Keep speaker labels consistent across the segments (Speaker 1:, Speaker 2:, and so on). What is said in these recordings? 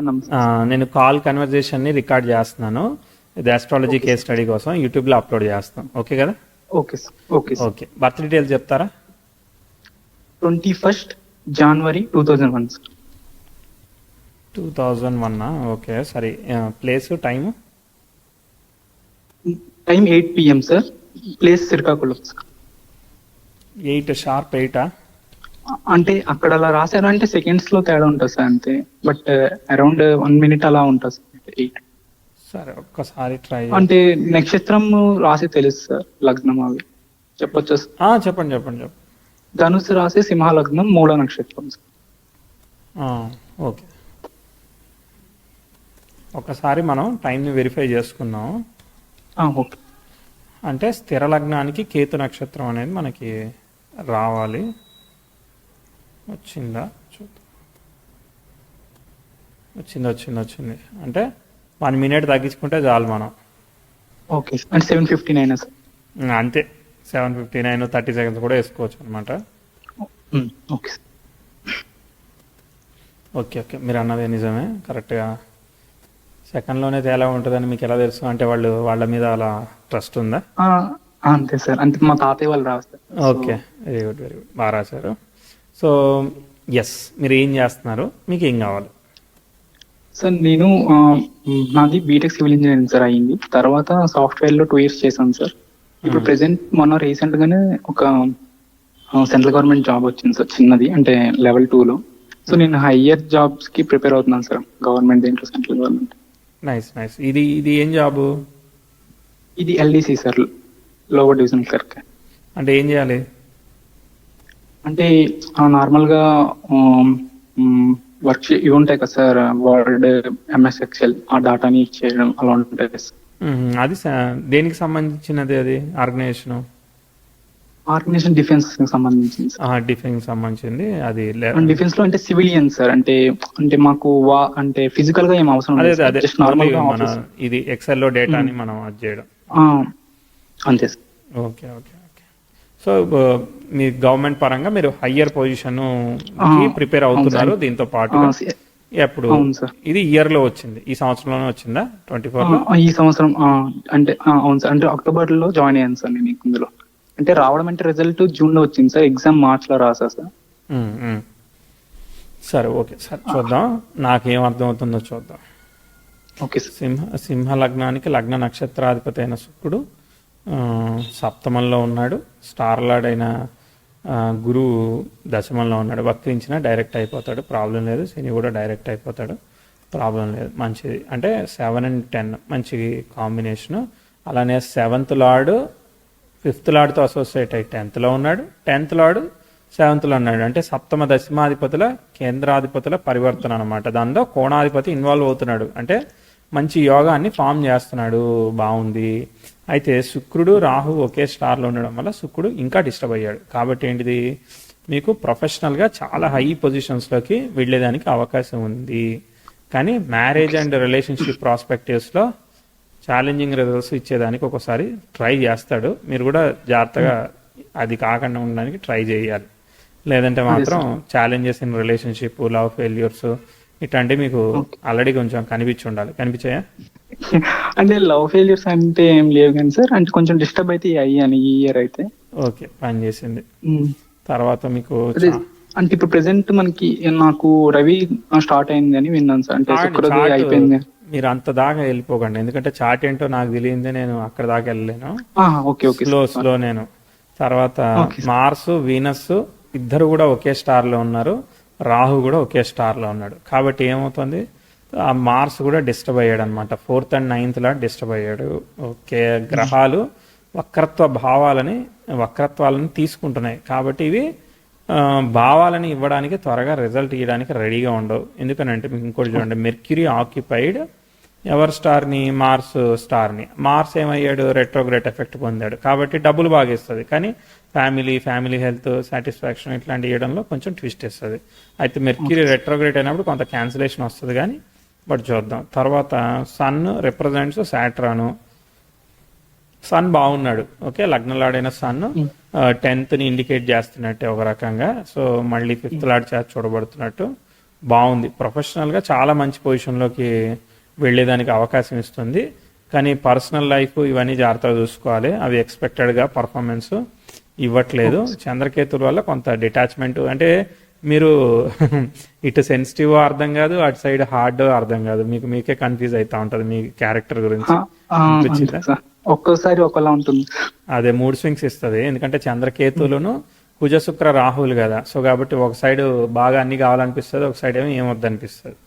Speaker 1: నమస్తే.
Speaker 2: నేను call కన్వర్జేషన్ని record చేస్తున్నాను. ఇది astrology
Speaker 1: okay
Speaker 2: case
Speaker 1: sir.
Speaker 2: Study కోసం యూట్యూబ్లో అప్లోడ్ చేస్తాం. ఓకే కదా?
Speaker 1: Okay sir. Okay sir.
Speaker 2: Okay, birth details చెప్తారా?
Speaker 1: 21st January 2001 sir.
Speaker 2: 2001. ఓకే, సరే. Place, time?
Speaker 1: Time 8 PM sir. Place Srikakulam sir.
Speaker 2: 8 sharp 8.
Speaker 1: అంటే అక్కడ అలా రాశారు అంటే సెకండ్స్ లో తేడా ఉంటుంది సార్ అంతే. బట్ అరౌండ్ 1 minute అలా ఉంటుంది సార్. 8
Speaker 2: సరే, ఒక్కసారి ట్రై
Speaker 1: అంటే నక్షత్రం రాసి తెలుసు సార్, లగ్నం అవి చెప్పొచ్చా సార్?
Speaker 2: చెప్పండి చెప్పండి చెప్పండి.
Speaker 1: ధనుసు రాసి సింహ లగ్నం, మూల నక్షత్రం సార్.
Speaker 2: ఓకే, ఒకసారి మనం టైంని వెరిఫై చేసుకుందాం.
Speaker 1: ఓకే.
Speaker 2: అంటే స్థిర లగ్నానికి కేతు నక్షత్రం అనేది మనకి రావాలి. వచ్చిందా చూద్దాం. వచ్చింది. అంటే 1 minute తగ్గించుకుంటే చాలు మనం.
Speaker 1: Okay sir. అంటే 7:59 సార్.
Speaker 2: అంతే, 7:59, 30 seconds కూడా వేసుకోవచ్చు అనమాట.
Speaker 1: Okay sir.
Speaker 2: ఓకే, మీరు అన్నది నిజమే, కరెక్ట్గా సెకండ్లోనే తేలా ఉంటుందని మీకు ఎలా తెలుసు? అంటే వాళ్ళ మీద అలా ట్రస్ట్ ఉందా?
Speaker 1: అంతే సార్. అంటే మా తాతయ్య వాళ్ళు రాస్తారు.
Speaker 2: ఓకే, వెరీ గుడ్, బాగా రాశారు. సో ఎస్, మీరు ఏం చేస్తున్నారు, మీకు ఏం కావాలి?
Speaker 1: సార్ నేను నాది బీటెక్ సివిల్ ఇంజనీరింగ్ సార్ అయ్యింది. తర్వాత సాఫ్ట్వేర్ లో 2 years చేశాను సార్. ఇప్పుడు ప్రెసెంట్ మొన్న రీసెంట్ గానే ఒక సెంట్రల్ గవర్నమెంట్ జాబ్ వచ్చింది సార్, చిన్నది, అంటే level 2లో. సో నేను హయ్యర్ జాబ్స్ కి ప్రిపేర్ అవుతున్నాను సార్, గవర్నమెంట్ దేంట్లో, సెంట్రల్ గవర్నమెంట్.
Speaker 2: నైస్. ఇది ఏం జాబు?
Speaker 1: ఇది LDC sir, lower division clerk.
Speaker 2: అంటే ఏం చేయాలి?
Speaker 1: అంటే నార్మల్ గా వర్క్ ఇవి ఉంటాయి కదా సార్, వర్డ్, ఎంఎస్ ఎక్సెల్, ఆ డాటాని చేయడం అలా ఉంటాయి సార్.
Speaker 2: అది దేనికి సంబంధించినది? అది
Speaker 1: ఆర్గనైజేషన్ డిఫెన్స్ సంబంధించింది సార్.
Speaker 2: డిఫెన్స్ సంబంధించింది. అది
Speaker 1: డిఫెన్స్ లో అంటే సివిలియన్ సార్. అంటే మాకు అంటే ఫిజికల్ గా ఏం అవసరం లేదు సార్. జస్ట్ నార్మల్ గా ఆఫీస్.
Speaker 2: ఇది ఎక్సెల్ లో డేటాని మనం అది చేయడం.
Speaker 1: అంతే సార్.
Speaker 2: ఓకే. సో మీ గవర్నమెంట్ పరంగా మీరు హయ్యర్ పొజిషన్ ప్రిపేర్ అవుతున్నారు దీంతో పాటు. ఎప్పుడు ఇది ఇయర్ లో వచ్చింది? ఈ సంవత్సరంలోనే వచ్చిందా? 24లో?
Speaker 1: ఈ సంవత్సరం అంటే అవును సార్. అంటే అక్టోబర్ లో జాయిన్ అయ్యాను సార్ నేను ఇందులో. అంటే రావడం అంటే రిజల్ట్ జూన్ లో వచ్చింది సార్, ఎగ్జామ్ మార్చ్ లో రాసా సార్.
Speaker 2: సరే, ఓకే సార్, చూద్దాం నాకేం అర్థం అవుతుందో చూద్దాం.
Speaker 1: ఓకే.
Speaker 2: సింహ లగ్నానికి లగ్న నక్షత్రాధిపతి అయిన శుక్రుడు సప్తమంలో ఉన్నాడు. స్టార్ లార్డ్ అయిన గురువు దశమంలో ఉన్నాడు. వక్రించిన డైరెక్ట్ అయిపోతాడు, ప్రాబ్లం లేదు. శని కూడా డైరెక్ట్ అయిపోతాడు, ప్రాబ్లం లేదు. మంచిది. అంటే 7 and 10 మంచి కాంబినేషను. అలానే 7th లార్డ్ 5th లార్డ్తో అసోసియేట్ అయ్యి 10th లో ఉన్నాడు. 10th లార్డ్ 7th లో ఉన్నాడు. అంటే సప్తమ దశమాధిపతుల కేంద్రాధిపతుల పరివర్తన అనమాట. దానిలో కోణాధిపతి ఇన్వాల్వ్ అవుతున్నాడు. అంటే మంచి యోగాన్ని ఫామ్ చేస్తున్నాడు, బాగుంది. అయితే శుక్రుడు రాహు ఒకే స్టార్లో ఉండడం వల్ల శుక్రుడు ఇంకా డిస్టర్బ్ అయ్యాడు. కాబట్టి ఏంటిది, మీకు ప్రొఫెషనల్గా చాలా హై పొజిషన్స్లోకి వెళ్ళేదానికి అవకాశం ఉంది. కానీ మ్యారేజ్ అండ్ రిలేషన్షిప్ ప్రాస్పెక్టివ్స్లో ఛాలెంజింగ్ రిజల్ట్స్ ఇచ్చేదానికి ఒకసారి ట్రై చేస్తాడు. మీరు కూడా జాగ్రత్తగా అది కాకుండా ఉండడానికి ట్రై చేయాలి. లేదంటే మాత్రం challenges in relationship, love failures ఇట్లాంటివి మీకు ఆల్రెడీ కొంచెం కనిపించి ఉండాలి. కనిపించాయా?
Speaker 1: అంటే లవ్ ఫెయిల్యూర్స్ అంటే ఏం లేవు కానీ సార్, అంటే కొంచెం డిస్టర్బ్ అయితే అయ్యాను ఈ ఇయర్ అయితే.
Speaker 2: ఓకే, పని చేసింది. తర్వాత మీకు
Speaker 1: అంటే ఇప్పుడు ప్రెసెంట్ మనకి నాకు రవి స్టార్ట్ అయింది అని విన్నాను సార్. అంటే శుక్రదేవి అయిపోయింది.
Speaker 2: మీరు అంత దాకా వెళ్ళిపోకండి, ఎందుకంటే చార్ట్ ఏంటో నాకు తెలియందే, నేను అక్కడ దాకా వెళ్ళలేను. స్లో నేను. తర్వాత మార్స్, వీనస్ ఇద్దరు కూడా ఒకే స్టార్లో ఉన్నారు. రాహు కూడా ఒకే స్టార్లో ఉన్నాడు. కాబట్టి ఏమవుతుంది, ఆ మార్స్ కూడా డిస్టర్బ్ అయ్యాడు అనమాట. 4th and 9th law disturb అయ్యాడు. ఓకే, గ్రహాలు వక్రత్వాలను తీసుకుంటున్నాయి. కాబట్టి ఇవి భావాలని ఇవ్వడానికి, త్వరగా రిజల్ట్ ఇవ్వడానికి రెడీగా ఉండవు. ఎందుకనంటే మీకు ఇంకోటి చూడండి, మెర్క్యూరీ ఆక్యుపైడ్ ఎవరి స్టార్ని? మార్స్ స్టార్ని. మార్స్ ఏమయ్యాడు? రెట్రోగ్రేట్ ఎఫెక్ట్ పొందాడు. కాబట్టి డబ్బులు బాగా ఇస్తుంది, కానీ ఫ్యామిలీ హెల్త్, సాటిస్ఫాక్షన్ ఇట్లాంటి ఇవ్వడంలో కొంచెం ట్విస్ట్ ఇస్తుంది. అయితే మెర్క్యూరీ రెట్రోగ్రేట్ అయినప్పుడు కొంత క్యాన్సిలేషన్ వస్తుంది, కానీ బట్ చూద్దాం. తర్వాత సన్ రిప్రజెంట్స్ సాట్రాను. సన్ బాగున్నాడు. ఓకే, లగ్నలాడైన సన్ 10th ఇండికేట్ చేస్తున్నట్టే ఒక రకంగా. సో మళ్ళీ 5th లార్డ్ చేత చూడబడుతున్నట్టు బాగుంది, ప్రొఫెషనల్గా చాలా మంచి పొజిషన్లోకి వెళ్ళేదానికి అవకాశం ఇస్తుంది. కానీ పర్సనల్ లైఫ్ ఇవన్నీ జాగ్రత్తగా చూసుకోవాలి, అవి ఎక్స్పెక్టెడ్గా పర్ఫార్మెన్స్ ఇవ్వట్లేదు. చంద్రకేతుల వల్ల కొంత డిటాచ్మెంట్, అంటే మీరు ఇటు సెన్సిటివ్ అర్థం కాదు, అటు సైడ్ హార్డ్ అర్థం కాదు, మీకే కన్ఫ్యూజ్ అవుతా ఉంటుంది మీ క్యారెక్టర్ గురించి. అనిపించిందా?
Speaker 1: ఒక్కోసారి ఒకలా ఉంటుంది.
Speaker 2: అదే మూడ్ స్వింగ్స్ ఇస్తుంది, ఎందుకంటే చంద్రకేతులను కుజ శుక్ర రాహులు కదా, సో కాబట్టి ఒక సైడ్ బాగా అన్ని కావాలనిపిస్తుంది, ఒక సైడ్ ఏమో ఏమొద్దనిపిస్తుంది.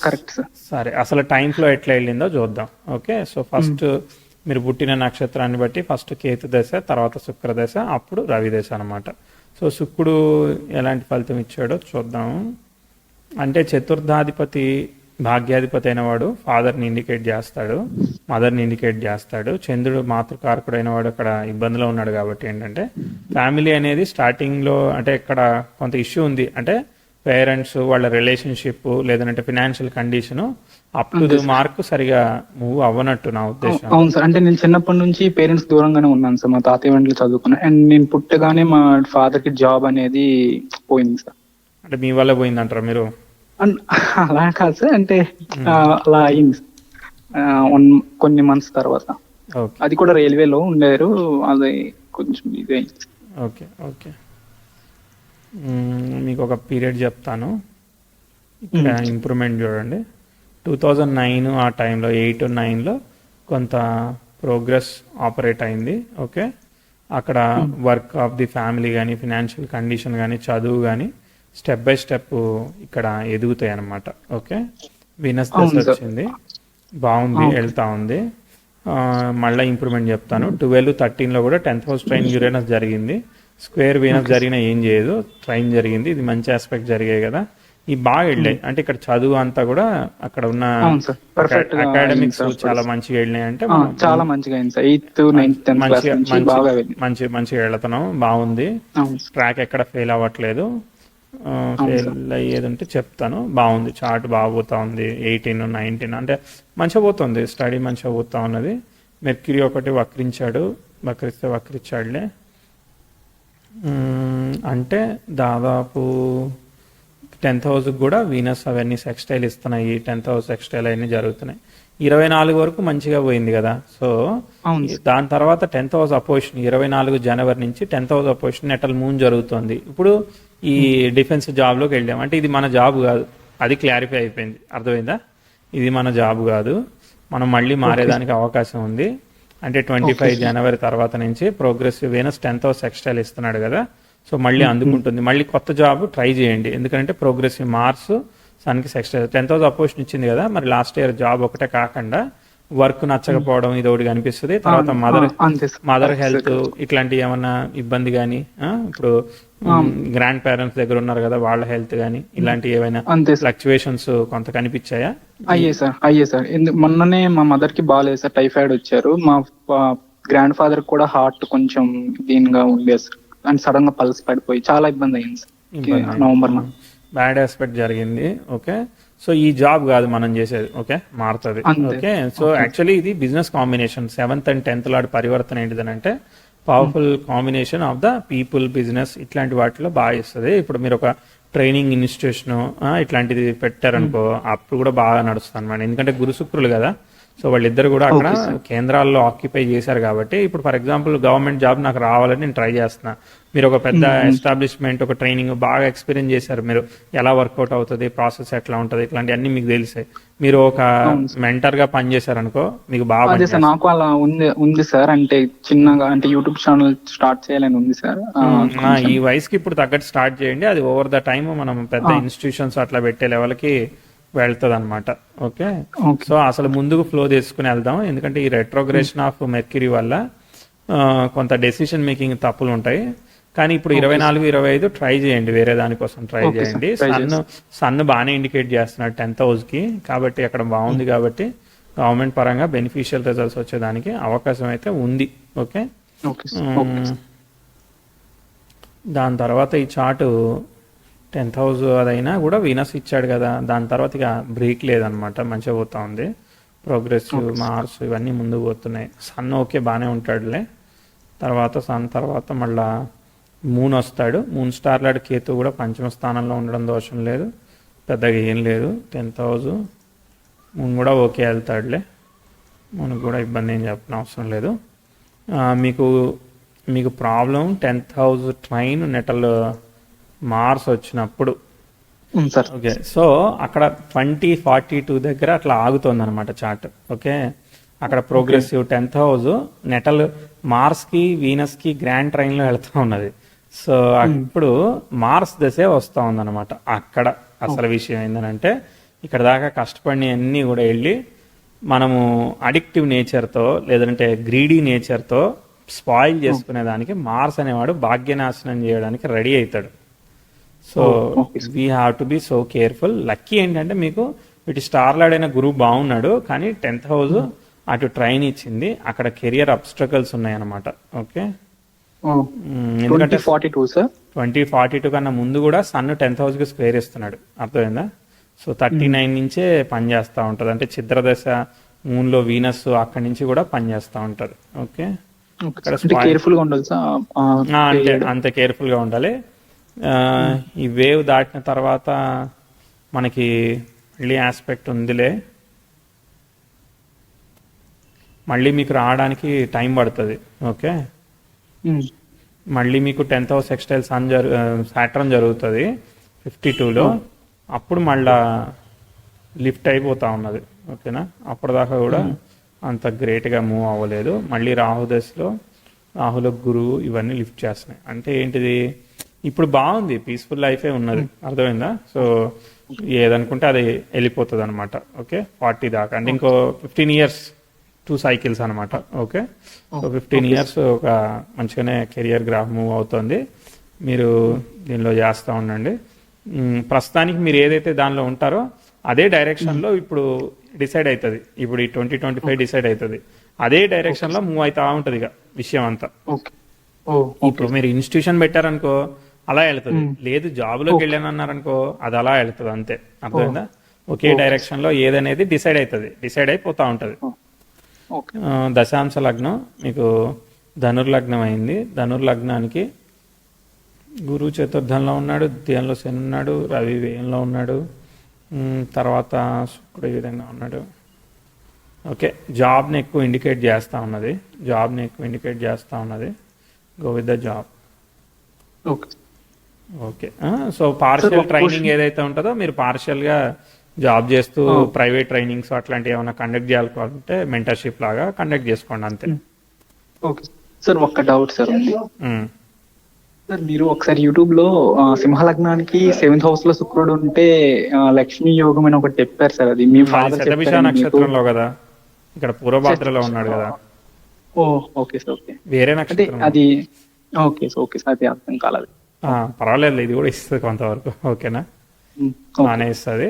Speaker 1: Correct sir.
Speaker 2: సరే, అసలు టైం ఫ్లో ఎట్లా వెళ్ళిందో చూద్దాం. ఓకే, సో ఫస్ట్ మీరు పుట్టిన నక్షత్రాన్ని బట్టి ఫస్ట్ కేతు దశ, తర్వాత శుక్ర దశ, అప్పుడు రవి దశ అనమాట. సో శుక్రుడు ఎలాంటి ఫలితం ఇచ్చాడో చూద్దాం. అంటే చతుర్థాధిపతి భాగ్యాధిపతి అయిన వాడు ఫాదర్ని ఇండికేట్ చేస్తాడు, మదర్ని ఇండికేట్ చేస్తాడు. చంద్రుడు మాతృకారకుడైన వాడు అక్కడ ఇబ్బందిలో ఉన్నాడు కాబట్టి ఏంటంటే ఫ్యామిలీ అనేది స్టార్టింగ్లో అంటే ఇక్కడ కొంత ఇష్యూ ఉంది, అంటే పేరెంట్స్ వాళ్ళ రిలేషన్షిప్ లేదంటే financial condition up to the mark సరిగా మూవ్ అవ్వనట్టు నా ఉద్దేశం.
Speaker 1: అవును సార్, అంటే నేను చిన్నప్పటి నుంచి పేరెంట్స్ దూరంగానే ఉన్నాను సార్. మా తాతయ్య వెంటనే చదువుకున్నాను, అండ్ నేను పుట్టగానే మా ఫాదర్ కి జాబ్ అనేది పోయింది సార్.
Speaker 2: అంటే మీ వల్ల పోయిందంటారా మీరు?
Speaker 1: అలా కాదు సార్, అంటే అలా అయింది కొన్ని మంత్స్ తర్వాత. అది కూడా రైల్వేలో ఉండేరు, అది కొంచెం ఇది అయింది.
Speaker 2: ఓకే ఓకే, మీకు ఒక పీరియడ్ చెప్తాను, ఇక్కడ ఇంప్రూవ్మెంట్ చూడండి. 2009 ఆ టైంలో 8-9లో కొంత ప్రోగ్రెస్ ఆపరేట్ అయింది. ఓకే, అక్కడ వర్క్ ఆఫ్ ది ఫ్యామిలీ కానీ ఫినాన్షియల్ కండిషన్ కానీ చదువు కానీ స్టెప్ బై స్టెప్ ఇక్కడ ఎదుగుతాయి అన్నమాట. ఓకే, వీనస్ దశ వచ్చింది, బాగుంది, వెళ్తా ఉంది. మళ్ళీ ఇంప్రూవ్మెంట్ చెప్తాను. 12-13లో కూడా 10th హౌస్ ట్రైన్ యురేనస్ జరిగింది. స్క్వేర్ వీనస్ జరిగినా ఏం చేయదు, ట్రైన్ జరిగింది, ఇది మంచి ఆస్పెక్ట్ జరిగాయి కదా, ఈ బాగా వెళ్ళాయి. అంటే ఇక్కడ చదువు అంతా కూడా అక్కడ ఉన్న అకాడమిక్స్ చాలా మంచిగా వెళ్ళినాయి, అంటే
Speaker 1: చాలా మంచిగా
Speaker 2: మంచిగా వెళ్తున్నాం, బాగుంది. ట్రాక్ ఎక్కడ ఫెయిల్ అవ్వట్లేదు, ఫెయిల్ అయ్యేది ఉంటే చెప్తాను. బాగుంది, చార్ట్ బాగా పోతా ఉంది. 18-19 అంటే మంచిగా పోతుంది, స్టడీ మంచిగా పోతా ఉన్నది. మెర్క్యూరీ ఒకటి వక్రించాడులే, అంటే దాదాపు 10th హౌస్కి కూడా వీనస్ అవన్నీ సెక్స్టైల్ ఇస్తున్నాయి, 10th హౌస్ సెక్స్టైల్ అవన్నీ జరుగుతున్నాయి. 24 వరకు మంచిగా పోయింది కదా. సో దాని తర్వాత 10th హౌస్ అపోజిషన్ 24 జనవరి నుంచి 10th house opposition natal moon జరుగుతుంది. ఇప్పుడు ఈ డిఫెన్స్ జాబ్లోకి వెళ్ళాం, అంటే ఇది మన జాబ్ కాదు, అది క్లారిఫై అయిపోయింది, అర్థమైందా? ఇది మన జాబ్ కాదు, మనం మళ్ళీ మారేదానికి అవకాశం ఉంది. అంటే 25 జనవరి తర్వాత నుంచి progressive Venus 10th house sextile ఇస్తున్నాడు కదా, సో మళ్ళీ అందుకుంటుంది. మళ్ళీ కొత్త జాబ్ ట్రై చేయండి, ఎందుకంటే ప్రోగ్రెసివ్ మార్స్ సన్కి సెక్స్టైల్ 10th హౌస్ అపోజిషన్ ఇచ్చింది కదా, మరి లాస్ట్ ఇయర్ జాబ్ ఒకటే కాకుండా వర్క్ నచ్చకపోవడం ఇది ఒకటి కనిపిస్తుంది. తర్వాత మదర్ హెల్త్ ఇట్లాంటి ఏమన్నా ఇబ్బంది కానీ, ఇప్పుడు గ్రాండ్ పేరెంట్స్ దగ్గర ఉన్నారు కదా, వాళ్ళ హెల్త్ కానీ ఇలాంటి ఏమైనా ఫ్లక్చువేషన్స్ కొంత కనిపించాయా?
Speaker 1: అయ్యే సార్. మొన్ననే మా మదర్ కి బాగాలేదు సార్, టైఫాయిడ్ వచ్చారు. మా గ్రాండ్ ఫాదర్ కూడా హార్ట్ కొంచెం దీనిగా ఉండేది సార్, అండ్ సడన్ గా పల్స్ పడిపోయి చాలా ఇబ్బంది అయింది సార్ నవంబర్.
Speaker 2: బ్యాడ్ ఆస్పెక్ట్ జరిగింది. ఓకే, సో ఈ జాబ్ కాదు మనం చేసేది, ఓకే, మారుతుంది. ఓకే, సో యాక్చువల్లీ ఇది business combination. 7th and 10th లాంటి పరివర్తన ఏంటిదనంటే powerful combination of the people business ఇట్లాంటి వాటిలో బాగా ఇస్తుంది. ఇప్పుడు మీరు ఒక ట్రైనింగ్ ఇన్స్టిట్యూషన్ ఇట్లాంటిది పెట్టారనుకో, అప్పుడు కూడా బాగా నడుస్తుంది అనమాట, ఎందుకంటే గురు శుక్రులు కదా. సో వాళ్ళిద్దరు కూడా అక్కడ కేంద్రాల్లో ఆక్యుపై చేశారు కాబట్టి, ఇప్పుడు ఫర్ ఎగ్జాంపుల్ గవర్నమెంట్ జాబ్ నాకు రావాలని నేను ట్రై చేస్తున్నా, మీరు ఒక పెద్ద ఎస్టాబ్లిష్మెంట్ ఒక ట్రైనింగ్ బాగా ఎక్స్పీరియన్స్ చేశారు, మీరు ఎలా వర్కౌట్ అవుతుంది, ప్రాసెస్ ఎట్లా ఉంటుంది, ఇట్లాంటి అన్ని మీకు తెలిసాయి. మీరు ఒక మెంటర్ గా పనిచేశారనుకో, మీకు బాగా
Speaker 1: నాకు అలా ఉంది సార్. అంటే చిన్నగా అంటే యూట్యూబ్ ఛానల్ స్టార్ట్ చేయాలని ఉంది సార్.
Speaker 2: ఈ వయసుకి ఇప్పుడు తగ్గట్టు స్టార్ట్ చేయండి, అది ఓవర్ ద టైమ్ మనం పెద్ద ఇన్స్టిట్యూషన్స్ అట్లా పెట్టే లెవెల్కి వెళ్తుంది అనమాట. ఓకే, సో అసలు ముందుకు ఫ్లో తీసుకుని వెళ్దాం, ఎందుకంటే ఈ రెట్రోగ్రేషన్ ఆఫ్ మెర్క్యూరీ వల్ల కొంత డెసిషన్ మేకింగ్ తప్పులు ఉంటాయి. కానీ ఇప్పుడు 24-25 ట్రై చేయండి, వేరే దానికోసం ట్రై చేయండి. సన్ బాగానే ఇండికేట్ చేస్తున్నాడు 10th హౌస్కి, కాబట్టి అక్కడ బాగుంది, కాబట్టి గవర్నమెంట్ పరంగా బెనిఫిషియల్ రిజల్ట్స్ వచ్చేదానికి అవకాశం అయితే ఉంది. ఓకే, దాని తర్వాత ఈ చార్టు 10th హౌస్ అదైనా కూడా వీనస్ ఇచ్చాడు కదా, దాని తర్వాత ఇక బ్రేక్ లేదనమాట, మంచిగా పోతా ఉంది. ప్రోగ్రెసివ్ మార్స్ ఇవన్నీ ముందుకు పోతున్నాయి. సన్ ఓకే బాగానే ఉంటాడులే, తర్వాత సన్ తర్వాత మళ్ళా మూన్ వస్తాడు. మూన్ స్టార్ లాంటి కేతు కూడా పంచమ స్థానంలో ఉండడం దోషం లేదు. పెద్దగా ఏం లేదు. 10th హౌస్ మూన్ కూడా ఓకే వెళ్తాడులే, మనకు కూడా ఇబ్బంది ఏం చెప్పిన అవసరం లేదు. మీకు మీకు problem 10th house trine natal Mars వచ్చినప్పుడు
Speaker 1: సార్.
Speaker 2: ఓకే. సో అక్కడ 2042 దగ్గర అట్లా ఆగుతుంది అనమాట చార్ట్. ఓకే, అక్కడ ప్రోగ్రెసివ్ 10th హౌస్ నెటల్ మార్స్కి వీనస్కి గ్రాండ్ ట్రైన్లో వెళ్తూ ఉన్నది. సో అప్పుడు మార్స్ దశే వస్తూ ఉందన్నమాట. అక్కడ అసలు విషయం ఏంటంటే ఇక్కడ దాకా కష్టపడి అన్నీ కూడా వెళ్ళి మనము అడిక్టివ్ నేచర్తో లేదంటే గ్రీడీ నేచర్తో స్పాయిల్ చేసుకునే దానికి మార్స్ అనేవాడు భాగ్యనాశనం చేయడానికి రెడీ అవుతాడు. So we have to be so careful. Lucky ఏంటంటే మీకు ఇటు స్టార్ లార్డ్ అయిన గురువు బాగున్నాడు, కానీ 10th హౌస్ అటు ట్రైన్ ఇచ్చింది, అక్కడ కెరియర్ అబ్స్ట్రకల్స్ ఉన్నాయన్నమాట. ఓకే, ఎందుకంటే 2042 కన్నా ముందు కూడా సన్ 10th హౌస్కి స్క్వేర్ ఇస్తున్నాడు, అర్థమైందా? సో 39 నుంచే పనిచేస్తూ ఉంటుంది, అంటే చిత్రదశ మూన్లో వీనస్ అక్కడి నుంచి కూడా పనిచేస్తూ ఉంటుంది. ఓకే, అంతే కేర్ఫుల్గా ఉండాలి. ఈ వేవ్ దాటిన తర్వాత మనకి మళ్ళీ ఆస్పెక్ట్ ఉందిలే, మళ్ళీ మీకు రావడానికి టైం పడుతుంది. ఓకే, మళ్ళీ మీకు 10th హౌస్ ఎక్స్టైల్ సాటర్న్ జరుగుతుంది 52లో, అప్పుడు మళ్ళా లిఫ్ట్ అయిపోతా ఉన్నది. ఓకేనా, అప్పటిదాకా కూడా అంత గ్రేట్గా మూవ్ అవ్వలేదు. మళ్ళీ రాహుదశలో రాహుల గురువు ఇవన్నీ లిఫ్ట్ చేస్తున్నాయి. అంటే ఏంటిది, ఇప్పుడు బాగుంది, పీస్ఫుల్ లైఫే ఉన్నది, అర్థమైందా? సో ఏదనుకుంటే అది వెళ్ళిపోతుంది అనమాట. ఓకే, 40 దాకా, అంటే ఇంకో 15 years 2 cycles అనమాట. ఓకే, సో 15 years ఒక మంచిగానే కెరియర్ గ్రాఫ్ మూవ్ అవుతుంది. మీరు దీనిలో చేస్తూ ఉండండి. ప్రస్తుతానికి మీరు ఏదైతే దానిలో ఉంటారో అదే డైరెక్షన్లో ఇప్పుడు డిసైడ్ అవుతుంది. ఇప్పుడు ఈ 2025 డిసైడ్ అవుతుంది, అదే డైరెక్షన్లో మూవ్ అవుతా ఉంటుంది ఇక విషయం అంతా. ఇప్పుడు మీరు ఇన్స్టిట్యూషన్ పెట్టారనుకో అలా వెళ్తుంది, లేదు జాబ్లోకి వెళ్ళానన్నారనుకో అది అలా వెళ్తుంది, అంతే, అర్థమైందా? ఒకే డైరెక్షన్లో ఏదనేది డిసైడ్ అవుతుంది, డిసైడ్ అయిపోతూ ఉంటుంది. దశాంశ లగ్నం మీకు ధనుర్లగ్నం అయింది. ధనుర్లగ్నానికి గురువు చతుర్థంలో ఉన్నాడు, ద్వితీయంలో శని ఉన్నాడు, రవి వ్యయంలో ఉన్నాడు, తర్వాత శుక్రుడు ఈ విధంగా ఉన్నాడు. ఓకే, జాబ్ని ఎక్కువ ఇండికేట్ చేస్తూ ఉన్నది, go with the job. Okay, so partial training ఏదైతే ఉంటుందో మీరు పార్షియల్గా జాబ్ చేస్తూ ప్రైవేట్ ట్రైనింగ్స్ అట్లాంటివి ఏమైనా కండక్ట్ చేయాలనుకుంటే మెంటర్షిప్ లాగా కండక్ట్ చేసుకోండి, అంతే.
Speaker 1: ఓకే సార్, ఒక్క డౌట్ సార్ ఉంది. సార్ మీరు ఒకసారి యూట్యూబ్ లో సింహలగ్నానికి 7th హౌస్ లో శుక్రుడు ఉంటే లక్ష్మీ యోగం అని ఒకటి చెప్పారు సార్, అది మీ ఫాదర్
Speaker 2: శతభిష నక్షత్రంలో కదా, ఇక్కడ పూర్వభాద్రలో ఉన్నాడు కదా.
Speaker 1: ఓకే సార్, ఓకే,
Speaker 2: వేరే నక్షత్రం
Speaker 1: అది. ఓకే సార్, ఓకే సార్, అది అర్థం కాలేదు.
Speaker 2: పర్వాలేదు, ఇది కూడా ఇస్తుంది కొంతవరకు. ఓకేనా, బాగానే ఇస్తుంది,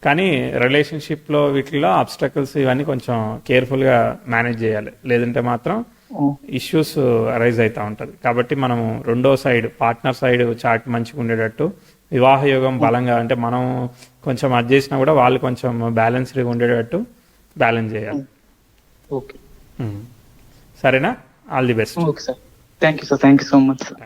Speaker 2: కానీ రిలేషన్షిప్లో వీటిలో అబ్స్ట్రకల్స్ ఇవన్నీ కొంచెం కేర్ఫుల్గా మేనేజ్ చేయాలి, లేదంటే మాత్రం ఇష్యూస్ అరైజ్ అవుతూ ఉంటుంది. కాబట్టి మనము రెండో సైడ్ పార్ట్నర్ సైడ్ చాట్ మంచిగా ఉండేటట్టు, వివాహ యోగం బలంగా, అంటే మనం కొంచెం అది చేసినా కూడా వాళ్ళు కొంచెం బ్యాలెన్స్డ్గా ఉండేటట్టు బ్యాలెన్స్ చేయాలి.
Speaker 1: ఓకే,
Speaker 2: సరేనా, all the best.
Speaker 1: Okay sir, thank you sir, thank you so much sir.